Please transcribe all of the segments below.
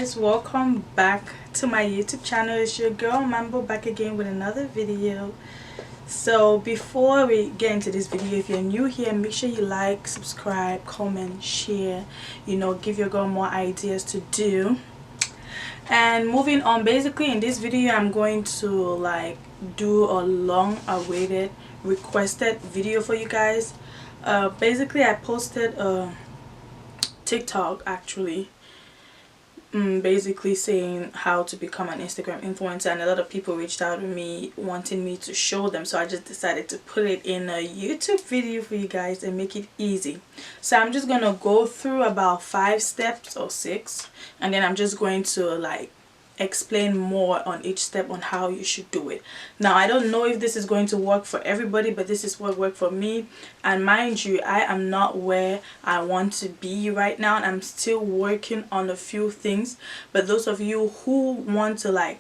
guys, welcome back to my YouTube channel. It's your girl Mambo back again with another video. So before we get into this video, if you're new here, make sure you like, subscribe, comment, share, give your girl more ideas to do. And moving on, basically in this video I'm going to do a long awaited requested video for you guys. Basically I posted a TikTok actually, basically saying how to become an Instagram influencer, and a lot of people reached out to me wanting me to show them, so I just decided to put it in a YouTube video for you guys and make it easy. So I'm just gonna go through about 5 steps or 6, and then I'm just going to explain more on each step on how you should do it. Now I don't know if this is going to work for everybody, but this is what worked for me. And mind you, I am not where I want to be right now, and I'm still working on a few things. But those of you who want to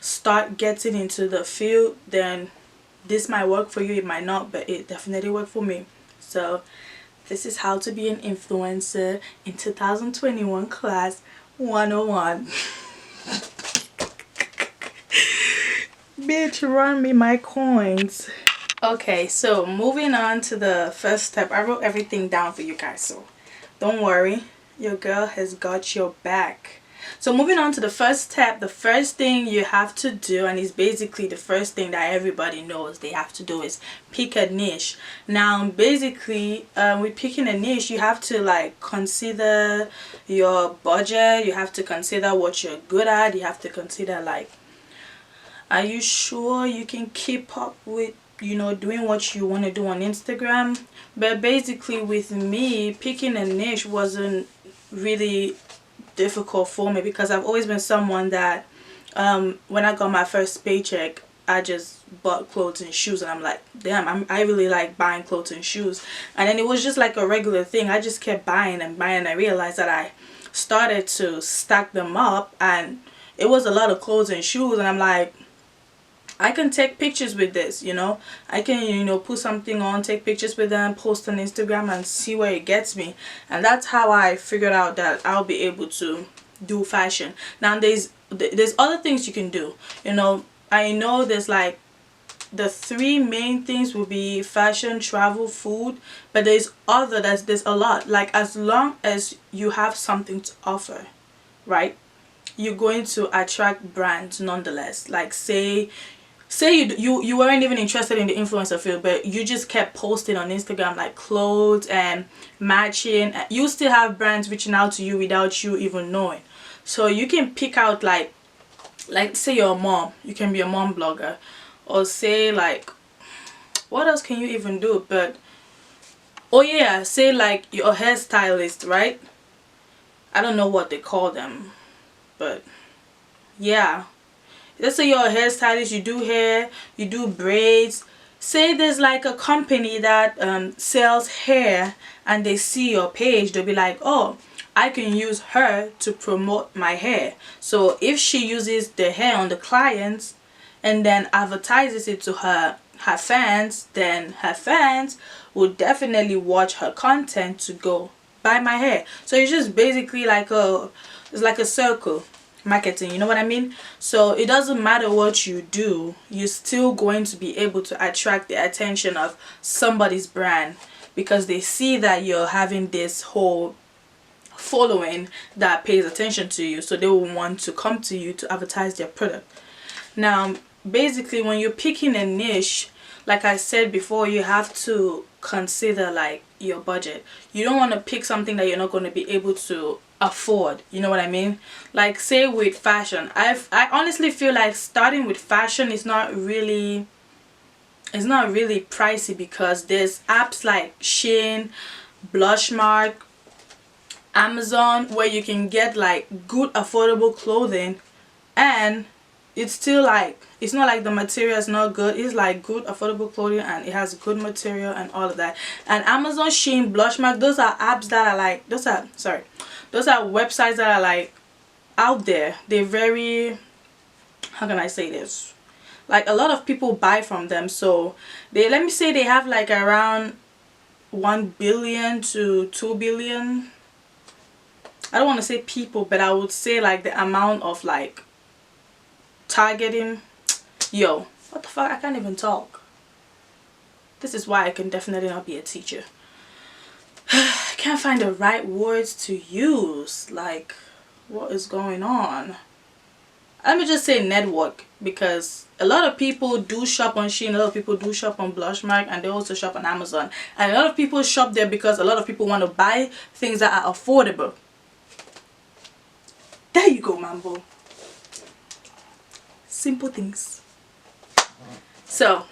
start getting into the field, then this might work for you. It might not, but it definitely worked for me. So this is how to be an influencer in 2021 class 101. Bitch, run me my coins. Okay, so moving on to the first step. I wrote everything down for you guys, so don't worry, your girl has got your back. So moving on to the first step, the first thing you have to do, and it's basically the first thing that everybody knows they have to do, is pick a niche. Now basically with picking a niche, you have to consider your budget, you have to consider what you're good at, you have to consider are you sure you can keep up with doing what you want to do on Instagram. But basically with me, picking a niche wasn't really difficult for me, because I've always been someone that when I got my first paycheck, I just bought clothes and shoes, and I'm like, damn, I really like buying clothes and shoes. And then it was just like a regular thing. I just kept buying and buying. I realized that I started to stack them up, and it was a lot of clothes and shoes, and I'm like, I can take pictures with this, I can, put something on, take pictures with them, post on Instagram, and see where it gets me. And that's how I figured out that I'll be able to do fashion. Now there's other things you can do. I know there's the 3 main things will be fashion, travel, food, but there's a lot. As long as you have something to offer, right, you're going to attract brands nonetheless. Say you weren't even interested in the influencer field, but you just kept posting on Instagram clothes and matching. You still have brands reaching out to you without you even knowing. So you can pick out say you're a mom, you can be a mom blogger, or say what else can you even do? But oh yeah, say you're a hairstylist, right? I don't know what they call them, but yeah. Let's say you're a hairstylist, you do hair, you do braids. Say there's a company that sells hair, and they see your page, they'll be like, oh, I can use her to promote my hair. So if she uses the hair on the clients and then advertises it to her fans, then her fans will definitely watch her content to go buy my hair. So it's just basically it's like a circle marketing, you know what I mean? So it doesn't matter what you do, you're still going to be able to attract the attention of somebody's brand, because they see that you're having this whole following that pays attention to you, so they will want to come to you to advertise their product. Now basically when you're picking a niche, like I said before, you have to consider your budget. You don't want to pick something that you're not going to be able to afford, you know what I mean? Say with fashion, I honestly feel starting with fashion is not really pricey, because there's apps like Shein, Blushmark, Amazon, where you can get good affordable clothing, and it's still it's not like the material is not good. It's good affordable clothing, and it has good material and all of that. And Amazon, Shein, Blushmark, those are apps that are those are websites that are out there. They're very, how can I say this, a lot of people buy from them. So let me say they have around 1 billion to 2 billion I don't want to say people, but I would say like the amount of like targeting. Yo, what the fuck, I can't even talk. This is why I can definitely not be a teacher. I can't find the right words to use. Like, what is going on? Let me just say network, because a lot of people do shop on Shein, a lot of people do shop on Blushmark, and they also shop on Amazon. And a lot of people shop there because a lot of people want to buy things that are affordable. There you go, Mambo. Simple things. So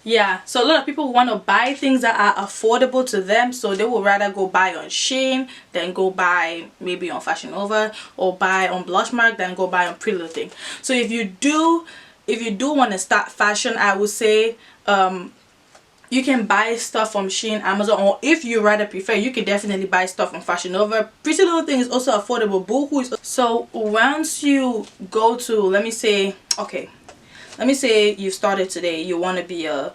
yeah, so a lot of people want to buy things that are affordable to them, so they would rather go buy on Shein than go buy maybe on Fashion Nova, or buy on Blushmark than go buy on Pretty Little Thing. So if you do want to start fashion, I would say you can buy stuff from Shein, Amazon, or if you rather prefer, you can definitely buy stuff from Fashion Nova. Pretty Little Thing is also affordable. Boohoo is. So once you go to, let me say you started today, you want to be a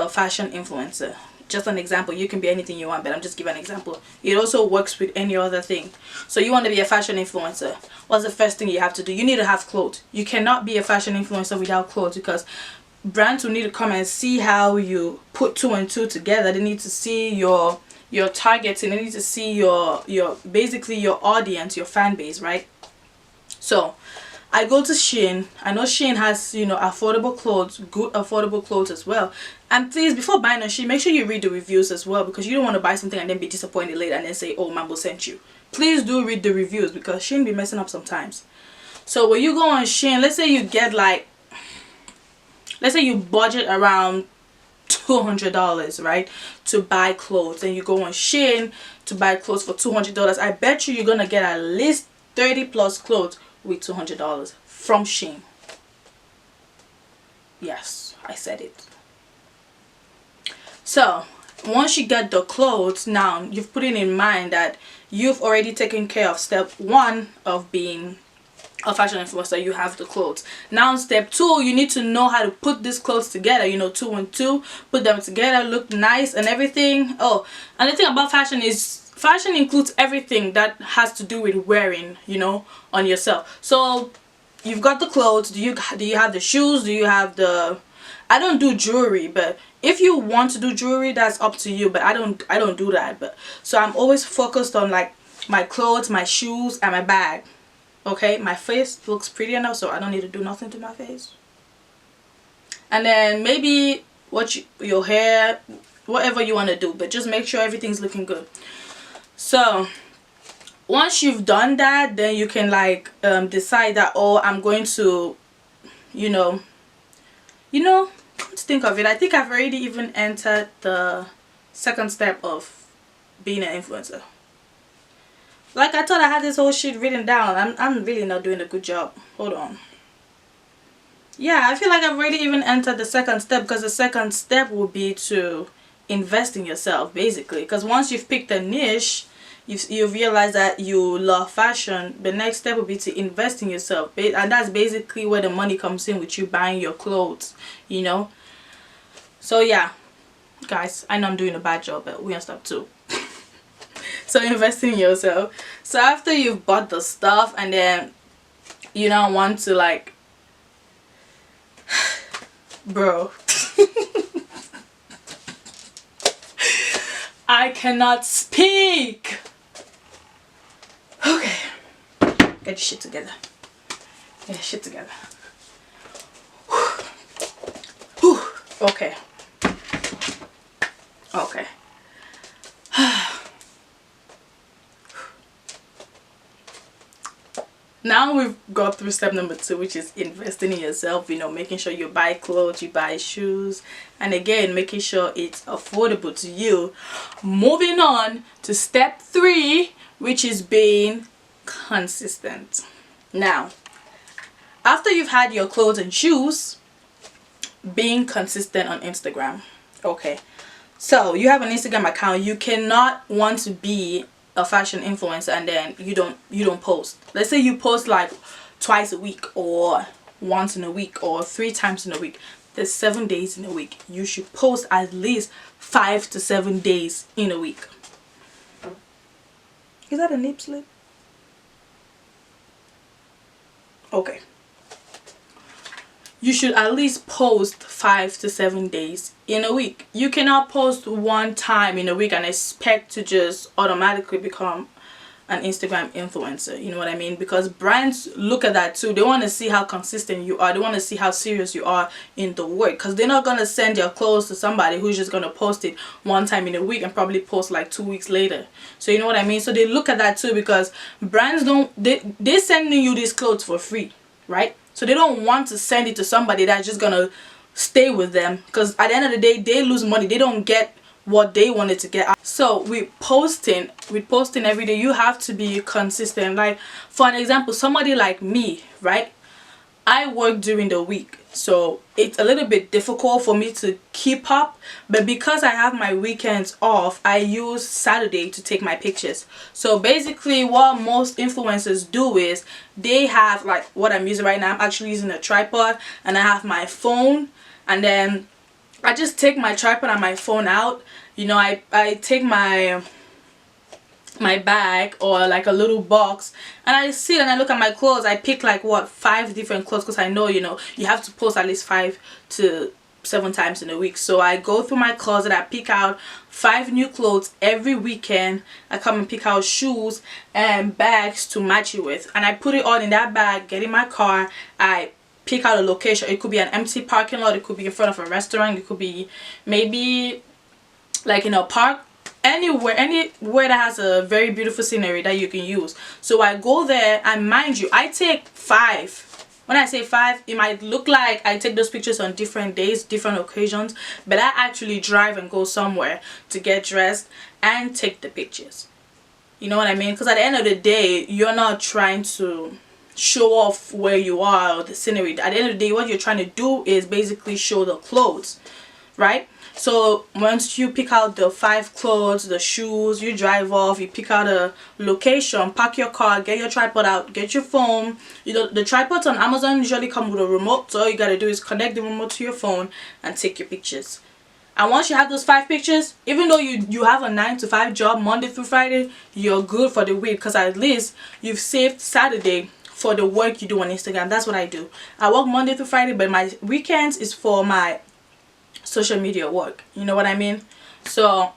fashion influencer. Just an example, you can be anything you want, but I'm just giving an example. It also works with any other thing. So you want to be a fashion influencer. What's the first thing you have to do? You need to have clothes. You cannot be a fashion influencer without clothes, because brands will need to come and see how you put 2 and 2 together. They need to see your targeting. They need to see your basically your audience, your fan base, right? So I go to Shein. I know Shein has, you know, affordable clothes, good affordable clothes as well. And please, before buying on Shein, make sure you read the reviews as well, because you don't want to buy something and then be disappointed later and then say, oh, Mambo sent you. Please do read the reviews, because Shein be messing up sometimes. So when you go on Shein, let's say you get like, let's say you budget around $200, right, to buy clothes, and you go on Shein to buy clothes for $200. I bet you're gonna get at least 30 plus clothes with $200 from Shein. Yes, I said it. So once you get the clothes, now you've put it in mind that you've already taken care of step 1 of being a fashion influencer. You have the clothes. Now step 2, you need to know how to put these clothes together, you know, 2 and 2, put them together, look nice and everything. Oh, and the thing about fashion is, fashion includes everything that has to do with wearing, you know, on yourself. So you've got the clothes. Do you have the shoes? Do you have the, I don't do jewelry, but if you want to do jewelry, that's up to you, but I don't do that. But so I'm always focused on like my clothes, my shoes, and my bag. Okay, my face looks pretty enough, so I don't need to do nothing to my face. And then maybe your hair, whatever you want to do, but just make sure everything's looking good. So once you've done that, then you can like decide that, oh, I'm going to, you know, come to think of it, I think I've already even entered the second step of being an influencer. Like, I thought I had this whole shit written down. I'm really not doing a good job. Hold on. Yeah, I feel like I've already even entered the second step, because the second step will be to invest in yourself, basically. Because once you've picked a niche, you realize that you love fashion, the next step will be to invest in yourself. And that's basically where the money comes in, with you buying your clothes, you know. So yeah, guys, I know I'm doing a bad job, but we're on step 2. So investing in yourself. So after you've bought the stuff, and then you now want to like, bro, I cannot speak. Okay, get your shit together. Get your shit together. Whew. Okay. Okay. Now we've got through step number 2, which is investing in yourself, you know, making sure you buy clothes, you buy shoes, and again, making sure it's affordable to you. Moving on to step 3, which is being consistent. Now, after you've had your clothes and shoes, being consistent on Instagram. Okay, so you have an Instagram account. You cannot want to be a fashion influencer and then you don't post. Let's say you post like twice a week, or once in a week, or 3 times in a week. There's 7 days in a week. You should post at least 5 to 7 days in a week. Is that a nip slip? Okay, you should at least post 5 to 7 days in a week. You cannot post one time in a week and expect to just automatically become an Instagram influencer. You know what I mean? Because brands look at that too. They want to see how consistent you are. They want to see how serious you are in the work, because they're not going to send your clothes to somebody who's just going to post it one time in a week and probably post like 2 weeks later. So you know what I mean? So they look at that too, because brands don't, they're sending you these clothes for free, right? So they don't want to send it to somebody that's just gonna stay with them, because at the end of the day they lose money. They don't get what they wanted to get. So with posting every day, you have to be consistent. Like for an example, somebody like me, right, I work during the week, so it's a little bit difficult for me to keep up. But because I have my weekends off, I use Saturday to take my pictures. So basically what most influencers do is they have, like what I'm using right now, I'm actually using a tripod, and I have my phone, and then I just take my tripod and my phone out. You know, I take my bag or like a little box, and I sit and I look at my clothes. I pick like what, 5 different clothes, because I know, you know, you have to post at least 5 to 7 times in a week. So I go through my closet, I pick out 5 new clothes every weekend. I come and pick out shoes and bags to match it with, and I put it all in that bag, get in my car. I pick out a location. It could be an empty parking lot, it could be in front of a restaurant, it could be maybe like in a park, anywhere that has a very beautiful scenery that you can use. So I go there, and mind you, I take 5. When I say 5, it might look like I take those pictures on different days, different occasions, but I actually drive and go somewhere to get dressed and take the pictures. You know what I mean? Because at the end of the day, you're not trying to show off where you are or the scenery. At the end of the day, what you're trying to do is basically show the clothes, right? So once you pick out the 5 clothes, the shoes, you drive off, you pick out a location, park your car, get your tripod out, get your phone. You know, the tripods on Amazon usually come with a remote, so all you gotta do is connect the remote to your phone and take your pictures. And once you have those 5 pictures, even though you have a 9 to 5 job Monday through Friday, you're good for the week, because at least you've saved Saturday for the work you do on Instagram. That's what I do. I work Monday through Friday, but my weekends is for my social media work. You know what I mean? So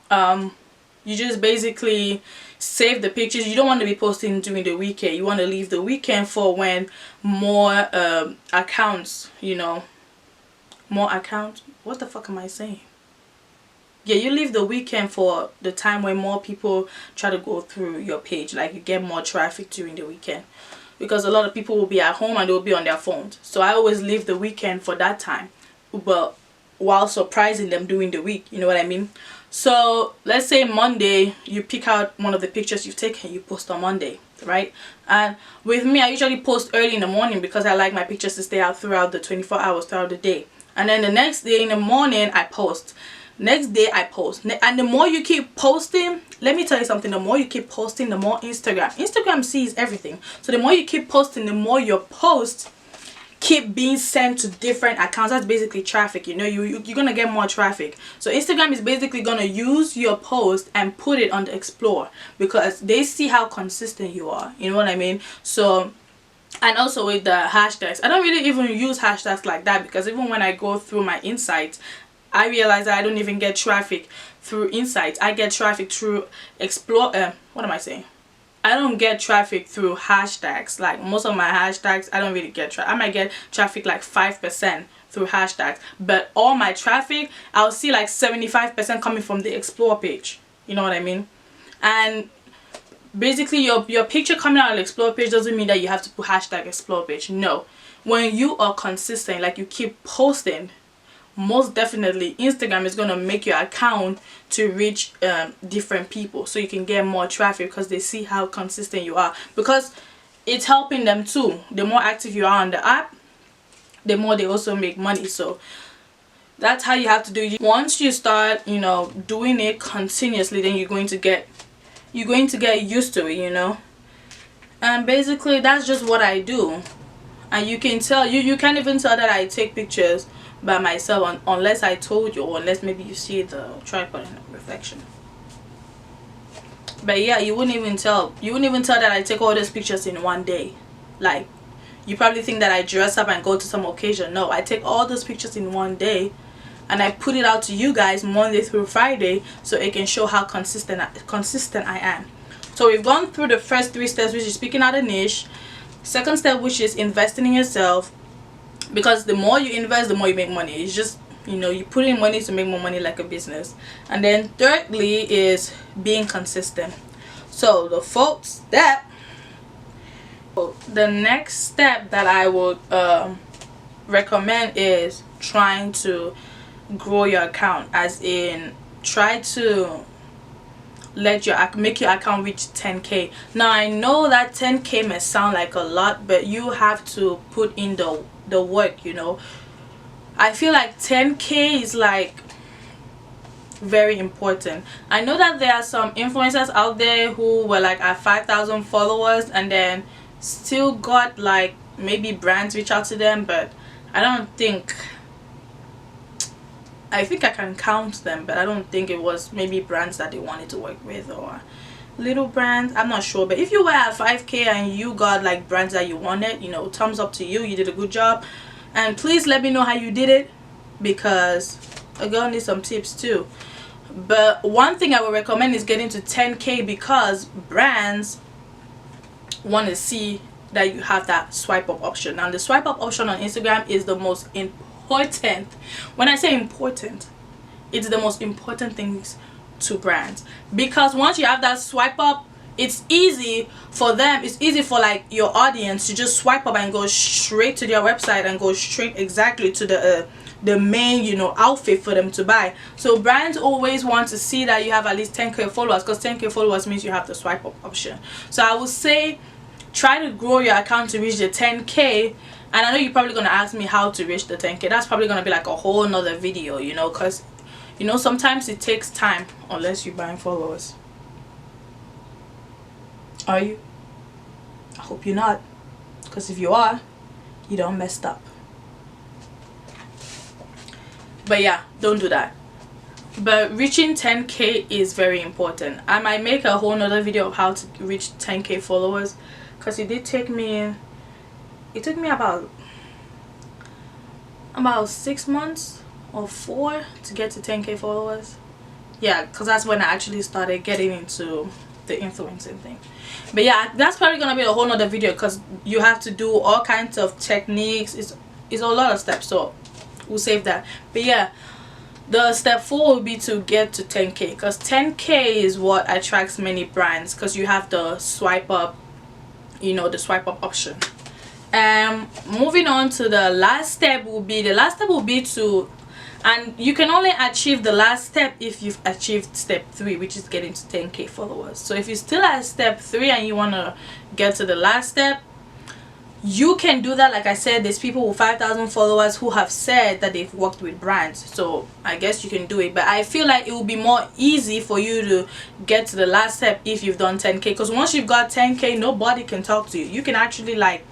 you just basically save the pictures. You don't want to be posting during the weekend. You want to leave the weekend for when more accounts, you know, more accounts. What the fuck am I saying? Yeah, you leave the weekend for the time when more people try to go through your page. Like you get more traffic during the weekend, because a lot of people will be at home and they'll be on their phones. So I always leave the weekend for that time, but while surprising them during the week. You know what I mean? So let's say Monday, you pick out one of the pictures you've taken, you post on Monday, right? And with me, I usually post early in the morning, because I like my pictures to stay out throughout the 24 hours throughout the day. And then the next day in the morning, I post. Next day I post. And the more you keep posting, let me tell you something, the more you keep posting, the more Instagram sees everything. So the more you keep posting, the more your posts keep being sent to different accounts. That's basically traffic. You know, you're gonna get more traffic. So Instagram is basically gonna use your post and put it on the Explore, because they see how consistent you are. You know what I mean? So, and also with the hashtags, I don't really even use hashtags like that, because even when I go through my insights, I realize that I don't even get traffic through insights. I get traffic through Explore. What am I saying? I don't get traffic through hashtags. Like most of my hashtags, I don't really get traffic. I might get traffic like 5% through hashtags, but all my traffic, I'll see like 75% coming from the Explore page. You know what I mean? And basically your picture coming out on the Explore page doesn't mean that you have to put hashtag Explore page. No. When you are consistent, like you keep posting, most definitely Instagram is going to make your account to reach different people, so you can get more traffic, because they see how consistent you are, because it's helping them too. The more active you are on the app, the more they also make money. So that's how you have to do it. Once you start, you know, doing it continuously, then you're going to get used to it, you know. And basically that's just what I do. And you can tell, you can't even tell that I take pictures by myself unless I told you, or unless maybe you see the tripod in the reflection. But yeah, you wouldn't even tell that I take all these pictures in one day. Like, You probably think that I dress up and go to some occasion. No, I take all those pictures in one day and I put it out to you guys Monday through Friday, so it can show how consistent I am. So we've gone through the first 3 steps, which is picking out a niche. Second step, which is investing in yourself, because the more you invest, the more you make money. It's just, you know, you put in money to make more money, like a business. And then thirdly is being consistent. So the fourth step, the next step that I would recommend is trying to grow your account, as in try to make your account reach 10K. Now I know that 10K may sound like a lot, but you have to put in the work, you know. I feel like 10K is like very important. I know that there are some influencers out there who were like at 5,000 followers and then still got like maybe brands reach out to them, but I think I can count them, but I don't think it was maybe brands that they wanted to work with or little brands. I'm not sure. But if you were at 5K and you got like brands that you wanted, you know, thumbs up to you. You did a good job. And please let me know how you did it, because a girl needs some tips too. But one thing I would recommend is getting to 10K, because brands want to see that you have that swipe up option. Now the swipe up option on Instagram is the most important. When I say important, it's the most important things to brands, because once you have that swipe up, it's easy for them, it's easy for like your audience to just swipe up and go straight to their website and go straight exactly to the main, you know, outfit for them to buy. So brands always want to see that you have at least 10K followers, because 10K followers means you have the swipe up option. So I would say try to grow your account to reach the 10K. And I know you're probably gonna ask me how to reach the 10K. That's probably gonna be like a whole nother video, you know, because you know sometimes it takes time, unless you're buying followers. Are you? I hope you're not, because if you are, you don't messed up. But yeah, don't do that. But reaching 10K is very important. I might make a whole nother video of how to reach 10K followers, because it took me about 6 months or 4 to get to 10K followers. Yeah, because that's when I actually started getting into the influencing thing. But yeah, that's probably gonna be a whole nother video, because you have to do all kinds of techniques. It's a lot of steps, so we'll save that. But yeah, the step 4 will be to get to 10K, because 10K is what attracts many brands, because you have the swipe up, you know, the swipe up option. Moving on to the last step will be to, and you can only achieve the last step if you've achieved step 3, which is getting to 10K followers. So if you're still at step 3 and you want to get to the last step, you can do that. Like I said, there's people with 5,000 followers who have said that they've worked with brands, so I guess you can do it. But I feel like it will be more easy for you to get to the last step if you've done 10K, because once you've got 10K, nobody can talk to you. You can actually like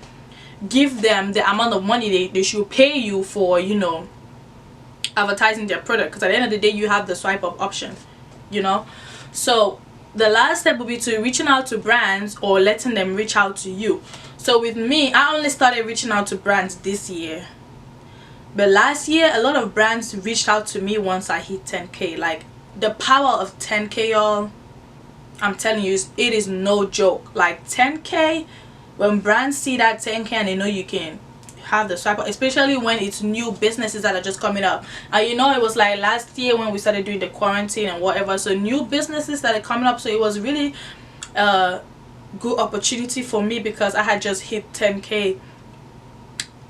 give them the amount of money they should pay you for, you know, advertising their product, because at the end of the day you have the swipe up option, you know. So the last step will be to reaching out to brands or letting them reach out to you. So with me, I only started reaching out to brands this year, but last year a lot of brands reached out to me once I hit 10K. Like the power of 10K, y'all, I'm telling you, it is no joke. Like 10K, when brands see that 10K and they know you can have the swipe up, especially when it's new businesses that are just coming up. And you know, it was like last year when we started doing the quarantine and whatever, so new businesses started coming up. So it was really good opportunity for me, because I had just hit 10K.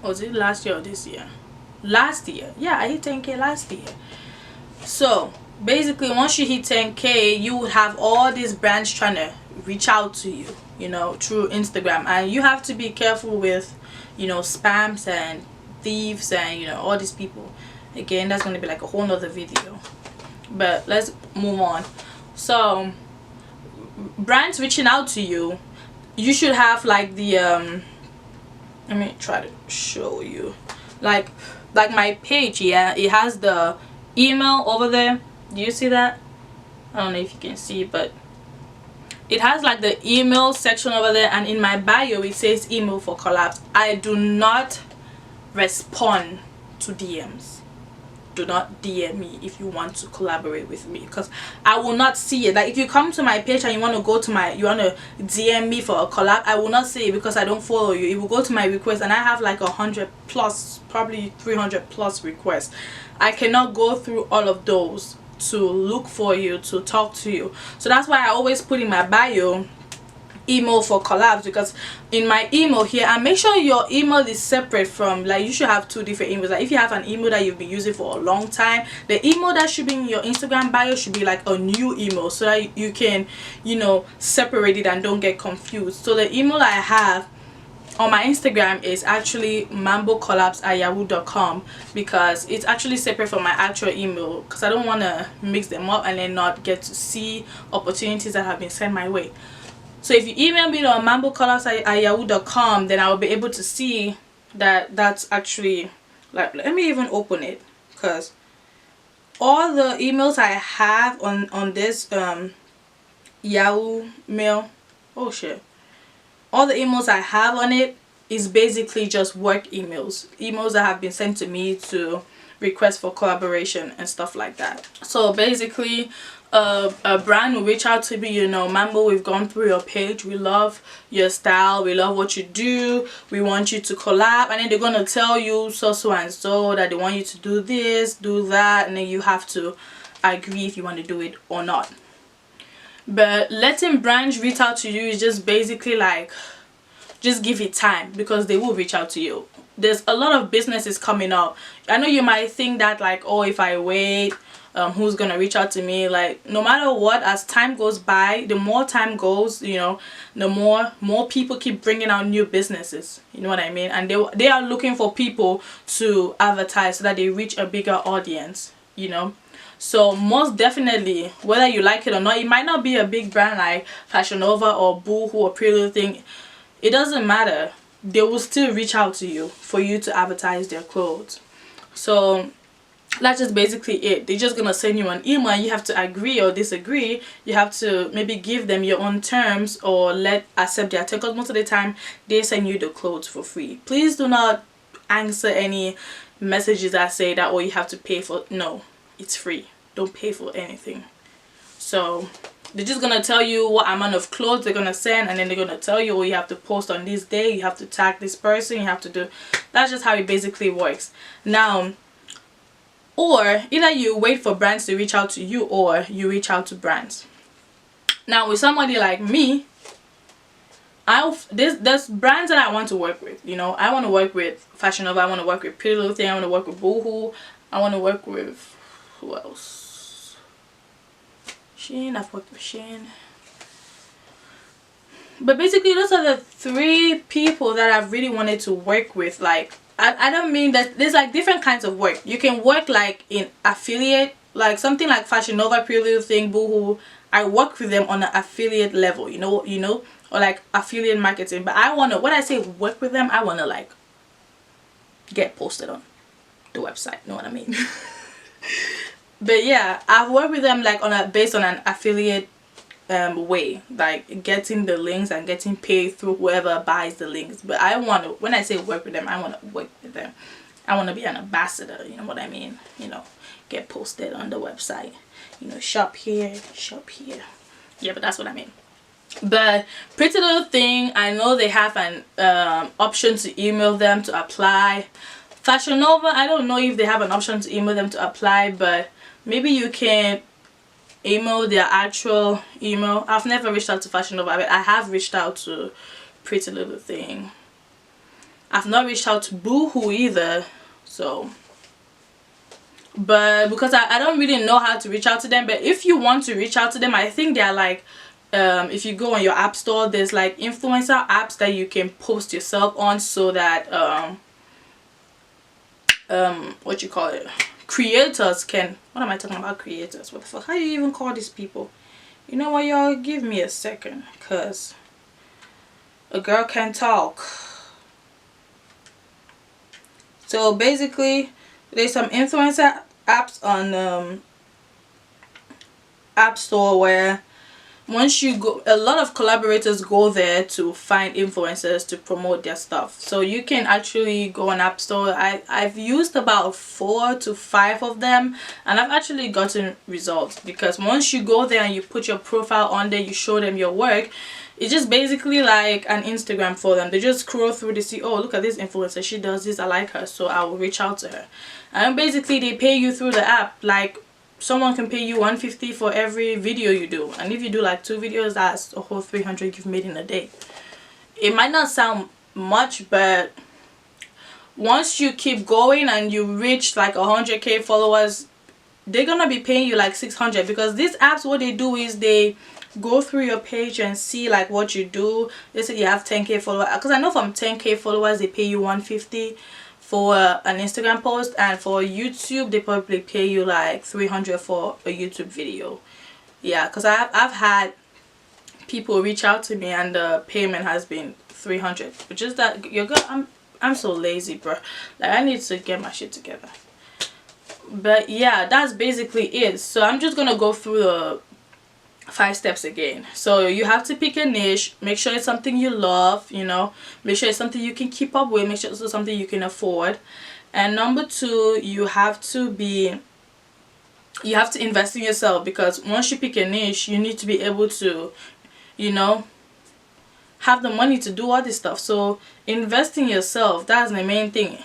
Was it last year or this year? Last year. Yeah, I hit 10K last year. So basically once you hit 10K, you would have all these brands trying to reach out to you, you know, through Instagram. And you have to be careful with, you know, spams and thieves and, you know, all these people. Again, that's going to be like a whole nother video, but let's move on. So brands reaching out to you, you should have like the let me try to show you, like my page. Yeah, it has the email over there. Do you see that? I don't know if you can see, but it has like the email section over there, and in my bio it says email for collabs. I do not respond to DMs. Do not DM me if you want to collaborate with me, because I will not see it. Like if you come to my page and you want to go to my, you want to DM me for a collab, I will not see it because I don't follow you. It will go to my request, and I have like 100 plus, probably 300 plus requests. I cannot go through all of those to look for you, to talk to you. So that's why I always put in my bio email for collabs, because in my email here, and make sure your email is separate from, like, you should have two different emails. Like if you have an email that you've been using for a long time, the email that should be in your Instagram bio should be like a new email, so that you can, you know, separate it and don't get confused. So the email I have on my Instagram is actually mambocollabs@yahoo.com, because it's actually separate from my actual email, because I don't want to mix them up and then not get to see opportunities that have been sent my way. So if you email me on mambocollabs@yahoo.com, then I will be able to see that that's actually, like, let me even open it, because all the emails I have on this Yahoo mail, oh shit, all the emails I have on it is basically just work emails that have been sent to me to request for collaboration and stuff like that. So basically a brand will reach out to me, you know, Mambo, we've gone through your page, we love your style, we love what you do, we want you to collab, and then they're gonna tell you so and so that they want you to do this, do that, and then you have to agree if you want to do it or not. But letting brands reach out to you is just basically like, just give it time, because they will reach out to you. There's a lot of businesses coming up. I know you might think that, like, oh, if I wait, who's gonna reach out to me? Like, no matter what, as time goes by, the more time goes, you know, the more people keep bringing out new businesses, you know what I mean? And they are looking for people to advertise so that they reach a bigger audience, you know. So most definitely, whether you like it or not, it might not be a big brand like Fashion Nova or Boohoo or Pretty Little Thing, it doesn't matter, they will still reach out to you for you to advertise their clothes. So that's just basically it. They're just gonna send you an email, and you have to agree or disagree. You have to maybe give them your own terms or accept their terms, because most of the time they send you the clothes for free. Please do not answer any messages that say that, oh, you have to pay for. No, it's free. Don't pay for anything. So they're just gonna tell you what amount of clothes they're gonna send, and then they're gonna tell you, oh, you have to post on this day, you have to tag this person, you have to do. That's just how it basically works. Now, or either you wait for brands to reach out to you, or you reach out to brands. Now with somebody like me, there's brands that I want to work with. You know, I want to work with Fashion Nova, I want to work with Pretty Little Thing, I want to work with Boohoo, I want to work with, who else? Shein, I've worked with Shein. But basically those are the 3 people that I've really wanted to work with. Like, I don't mean that there's like different kinds of work. You can work like in affiliate, like something like Fashion Nova, Pretty Little Thing, Boohoo. I work with them on an affiliate level, you know, or like affiliate marketing. But I want to, when I say work with them, I want to like get posted on the website, you know what I mean? But yeah, I've worked with them like based on an affiliate way, like getting the links and getting paid through whoever buys the links. But I want to, when I say work with them, I want to work with them. I want to be an ambassador, you know what I mean? You know, get posted on the website, you know, shop here, shop here. Yeah, but that's what I mean. But Pretty Little Thing, I know they have an option to email them to apply. Fashion Nova, I don't know if they have an option to email them to apply, but maybe you can email their actual email. I've never reached out to Fashion Nova, but I have reached out to Pretty Little Thing. I've not reached out to Boohoo either, so, but because I don't really know how to reach out to them. But if you want to reach out to them, I think they're like, if you go on your app store, there's like influencer apps that you can post yourself on, so that what you call it, creators can, what am I talking about, creators, what the fuck, how do you even call these people? You know what, y'all, give me a second, because a girl can talk. So basically there's some influencer apps on app store where once you go, a lot of collaborators go there to find influencers to promote their stuff. So you can actually go on App Store. I've used about 4 to 5 of them, and I've actually gotten results, because once you go there and you put your profile on there, you show them your work, it's just basically like an Instagram for them. They just scroll through, they see, oh, look at this influencer, she does this, I like her, so I will reach out to her. And basically they pay you through the app. Like, someone can pay you $150 for every video you do, and if you do like 2 videos, that's a whole $300 you've made in a day. It might not sound much, but once you keep going and you reach like 100k followers, they're gonna be paying you like $600, because these apps, what they do is they go through your page and see like what you do. They say you have 10k followers, because I know from 10k followers they pay you $150 for an Instagram post, and for YouTube they probably pay you like $300 for a YouTube video. Yeah, because I've had people reach out to me and the payment has been $300, which is that you're good. I'm so lazy, bro. Like, I need to get my shit together. But yeah, that's basically it. So I'm just gonna go through the 5 steps again. So you have to pick a niche, make sure it's something you love, you know, make sure it's something you can keep up with, make sure it's something you can afford. And number 2, you have to invest in yourself, because once you pick a niche, you need to be able to, you know, have the money to do all this stuff. So invest in yourself, that's the main thing.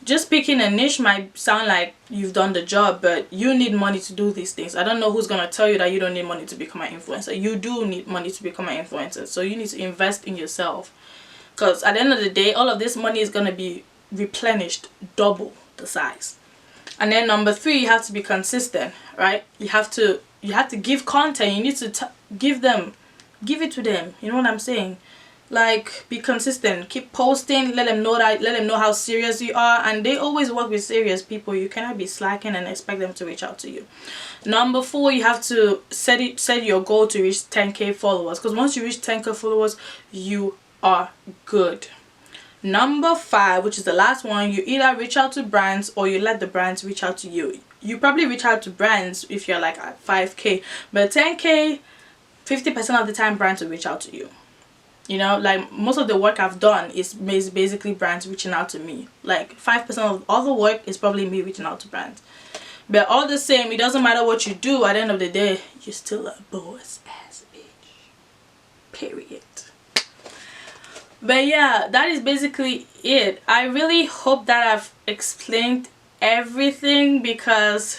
Just picking a niche might sound like you've done the job, but you need money to do these things. I don't know who's going to tell you that you don't need money to become an influencer. You do need money to become an influencer. So you need to invest in yourself, because at the end of the day, all of this money is going to be replenished double the size. And then number 3, you have to be consistent, right? You have to give content. You need to give it to them. You know what I'm saying? Like, be consistent, keep posting, let them know how serious you are. And they always work with serious people. You cannot be slacking and expect them to reach out to you. Number 4, you have to set your goal to reach 10k followers, because once you reach 10k followers, you are good. Number 5, which is the last one, you either reach out to brands or you let the brands reach out to you. You probably reach out to brands if you're like at 5k, but 10k, 50% of the time brands will reach out to you. You know, like, most of the work I've done is basically brands reaching out to me. Like, 5% of all the work is probably me reaching out to brands. But all the same, it doesn't matter what you do, at the end of the day, you're still a boss ass bitch. Period. But yeah, that is basically it. I really hope that I've explained everything, because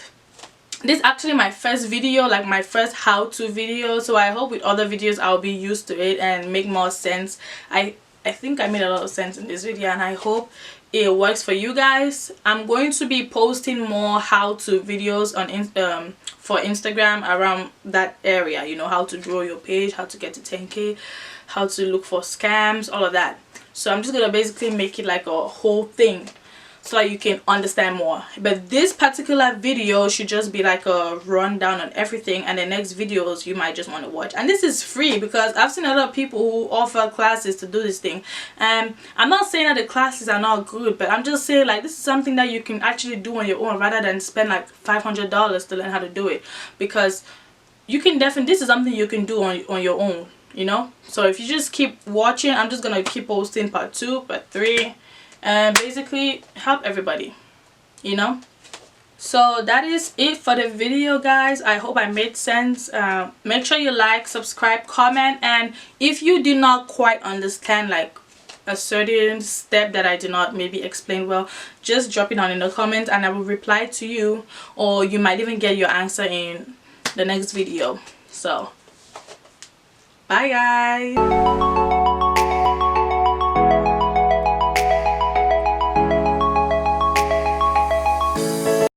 this is actually my first video, like my first how-to video. So I hope with other videos I'll be used to it and make more sense. I think I made a lot of sense in this video, and I hope it works for you guys. I'm going to be posting more how-to videos on for Instagram around that area, you know, how to grow your page, how to get to 10k, how to look for scams, all of that. So I'm just gonna basically make it like a whole thing so that you can understand more. But this particular video should just be like a rundown on everything, and the next videos you might just want to watch. And this is free, because I've seen a lot of people who offer classes to do this thing, and I'm not saying that the classes are not good, but I'm just saying, like, this is something that you can actually do on your own rather than spend like $500 to learn how to do it. Because you can definitely, this is something you can do on your own, you know. So if you just keep watching, I'm just gonna keep posting part 2, part 3, and basically help everybody, you know. So that is it for the video, guys. I hope I made sense. Make sure you like, subscribe, comment, and if you did not quite understand like a certain step that I did not maybe explain well, just drop it down in the comments and I will reply to you, or you might even get your answer in the next video. So bye, guys.